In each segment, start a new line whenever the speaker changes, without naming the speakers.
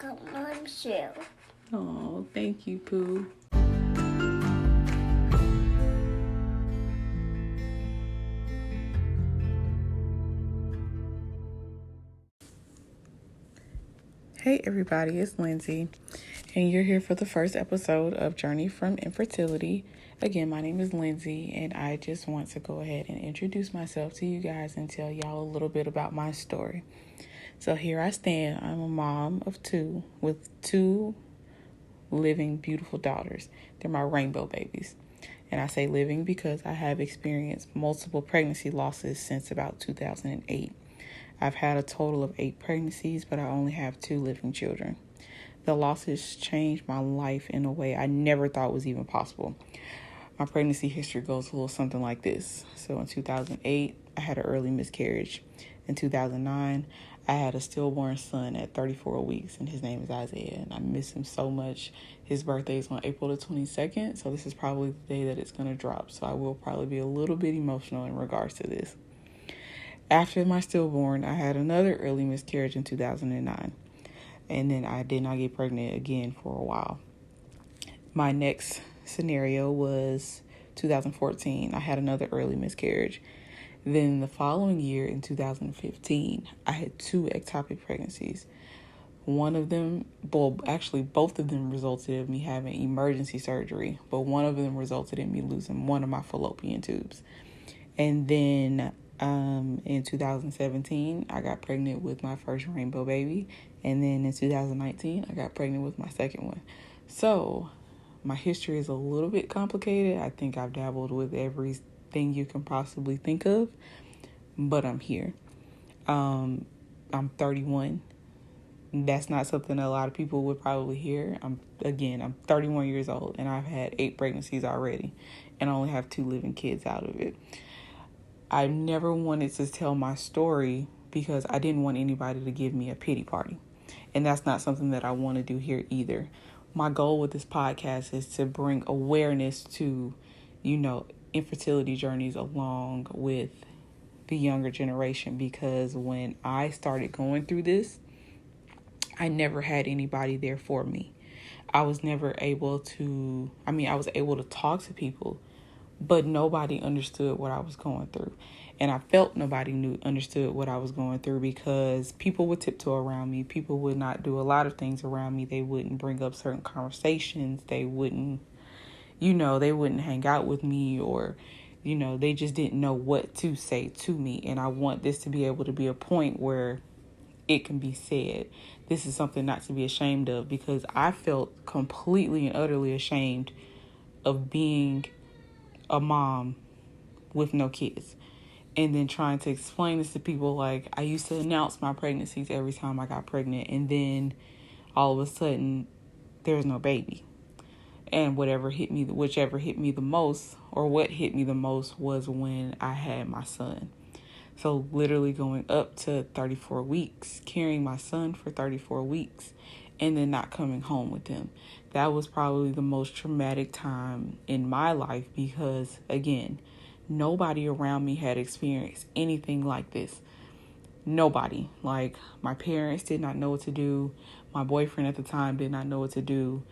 welcome, Michelle.
Oh, thank you, Pooh. Hey everybody, it's Lindsay, and you're here for the first episode of Journey from Infertility. Again, my name is Lindsay, and I just want to go ahead and introduce myself to you guys and tell y'all a little bit about my story. So here I stand. I'm a mom of two with two living beautiful daughters. They're my rainbow babies. And I say living because I have experienced multiple pregnancy losses since about 2008. I've had a total of 8 pregnancies, but I only have 2 living children. The losses changed my life in a way I never thought was even possible. My pregnancy history goes a little something like this. So in 2008, I had an early miscarriage. In 2009, I had a stillborn son at 34 weeks, and his name is Isaiah, and I miss him so much. His birthday is on April the 22nd, so this is probably the day that it's going to drop. So I will probably be a little bit emotional in regards to this. After my stillborn, I had another early miscarriage in 2009, and then I did not get pregnant again for a while. My next scenario was 2014. I had another early miscarriage. Then the following year in 2015, I had 2 ectopic pregnancies. One of them, both of them resulted in me having emergency surgery, but one of them resulted in me losing one of my fallopian tubes. And then in 2017, I got pregnant with my first rainbow baby. And then in 2019, I got pregnant with my second one. So my history is a little bit complicated. I think I've dabbled with everything you can possibly think of, but I'm here. I'm 31. That's not something a lot of people would probably hear. I'm 31 years old, and I've had 8 pregnancies already, and I only have 2 living kids out of it. I never wanted to tell my story because I didn't want anybody to give me a pity party. And that's not something that I want to do here either. My goal with this podcast is to bring awareness to, infertility journeys along with the younger generation, because when I started going through this, I never had anybody there for me. I was able to talk to people, but nobody understood what I was going through. And I felt nobody understood what I was going through because people would tiptoe around me. People would not do a lot of things around me. They wouldn't bring up certain conversations. They wouldn't hang out with me, or, they just didn't know what to say to me. And I want this to be able to be a point where it can be said. This is something not to be ashamed of, because I felt completely and utterly ashamed of being a mom with no kids, and then trying to explain this to people. Like, I used to announce my pregnancies every time I got pregnant, and then all of a sudden there's no baby. And whichever hit me the most, or what hit me the most, was when I had my son. So literally going up to 34 weeks, carrying my son for 34 weeks, and then not coming home with him. That was probably the most traumatic time in my life because, again, nobody around me had experienced anything like this. Nobody. Like, my parents did not know what to do. My boyfriend at the time did not know what to do.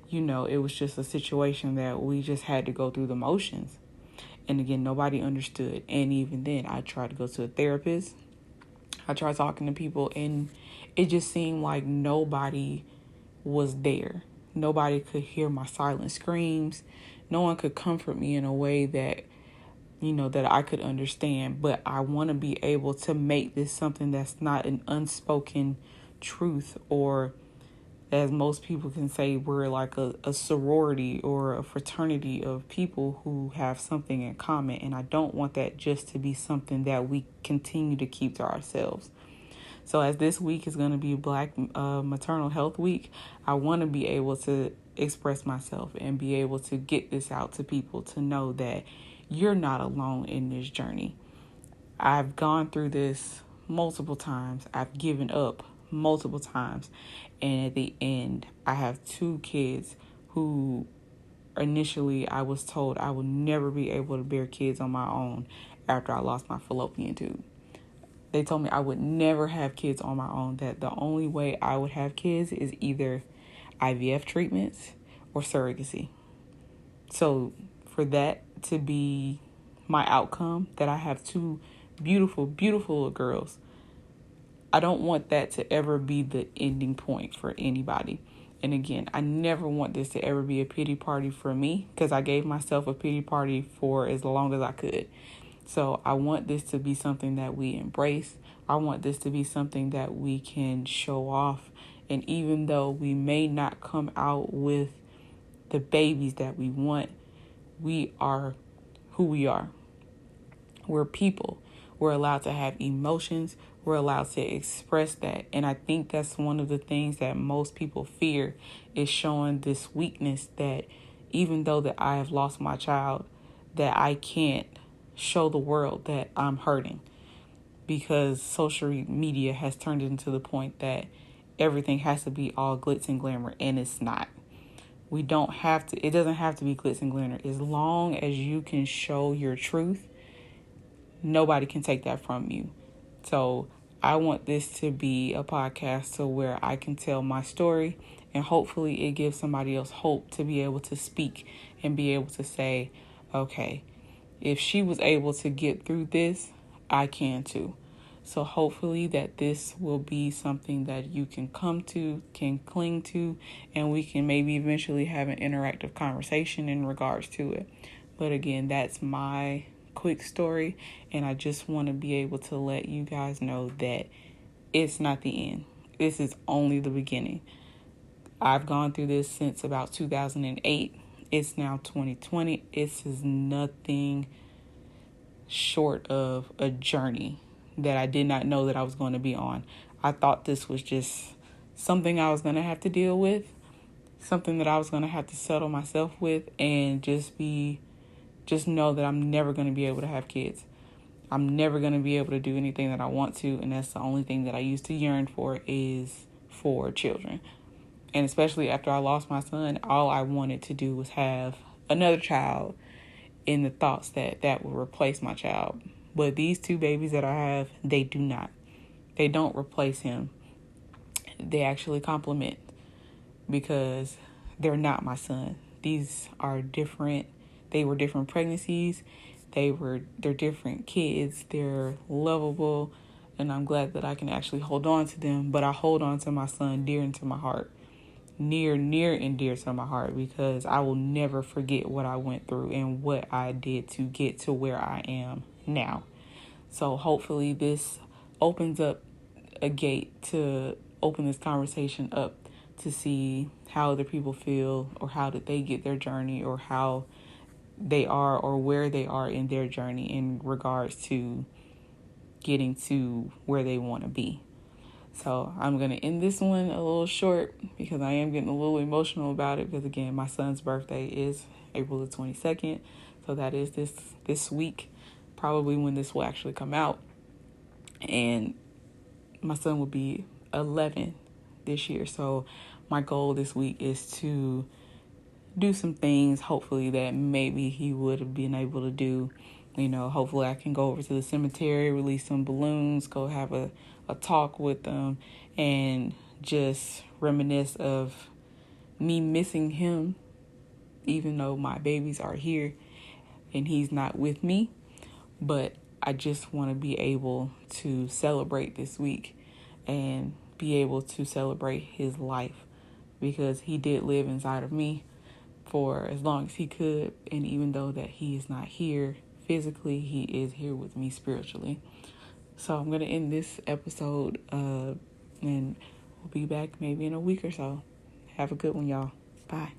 It was just a situation that we just had to go through the motions. And again, nobody understood. And even then, I tried to go to a therapist. I tried talking to people, and it just seemed like nobody was there. Nobody could hear my silent screams. No one could comfort me in a way that, that I could understand. But I want to be able to make this something that's not an unspoken truth, or, as most people can say, we're like a sorority or a fraternity of people who have something in common. And I don't want that just to be something that we continue to keep to ourselves. So as this week is going to be Black Maternal Health Week, I want to be able to express myself and be able to get this out to people, to know that you're not alone in this journey. I've gone through this multiple times. I've given up multiple times. And at the end, I have 2 kids who initially I was told I would never be able to bear kids on my own after I lost my fallopian tube. They told me I would never have kids on my own, that the only way I would have kids is either IVF treatments or surrogacy. So for that to be my outcome, that I have two beautiful, beautiful little girls, I don't want that to ever be the ending point for anybody. And again, I never want this to ever be a pity party for me, because I gave myself a pity party for as long as I could. So I want this to be something that we embrace. I want this to be something that we can show off. And even though we may not come out with the babies that we want, we are who we are. We're people. We're allowed to have emotions. We're allowed to express that. And I think that's one of the things that most people fear, is showing this weakness, that even though that I have lost my child, that I can't show the world that I'm hurting, because social media has turned it into the point that everything has to be all glitz and glamour, and it's not. We don't have to, it doesn't have to be glitz and glamour. As long as you can show your truth, nobody can take that from you. So I want this to be a podcast to where I can tell my story, and hopefully it gives somebody else hope to be able to speak and be able to say, okay, if she was able to get through this, I can too. So hopefully that this will be something that you can come to, can cling to, and we can maybe eventually have an interactive conversation in regards to it. But again, that's my quick story, and I just want to be able to let you guys know that it's not the end. This is only the beginning. I've gone through this since about 2008. It's now 2020. This is nothing short of a journey that I did not know that I was going to be on. I thought this was just something I was going to have to deal with, something that I was going to have to settle myself with, and just know that I'm never going to be able to have kids. I'm never going to be able to do anything that I want to, and that's the only thing that I used to yearn for, is for children. And especially after I lost my son, all I wanted to do was have another child, in the thoughts that that would replace my child. But these two babies that I have, they do not. They don't replace him. They actually complement, because they're not my son. These are different. They were different pregnancies. They're different kids. They're lovable, and I'm glad that I can actually hold on to them. But I hold on to my son dear into my heart. Near and dear to my heart, because I will never forget what I went through and what I did to get to where I am now. So hopefully this opens up a gate to open this conversation up, to see how other people feel, or how did they get their journey, or how they are, or where they are in their journey in regards to getting to where they want to be. So I'm going to end this one a little short, because I am getting a little emotional about it, because again, my son's birthday is April the 22nd. So that is this week, probably when this will actually come out. And my son will be 11 this year. So my goal this week is to do some things, hopefully, that maybe he would have been able to do. You know, hopefully I can go over to the cemetery, release some balloons, go have a talk with them, and just reminisce of me missing him, even though my babies are here and he's not with me. But I just want to be able to celebrate this week and be able to celebrate his life, because he did live inside of me for as long as he could. And even though that he is not here physically, he is here with me spiritually. So I'm going to end this episode, and we'll be back maybe in a week or so. Have a good one, y'all. Bye.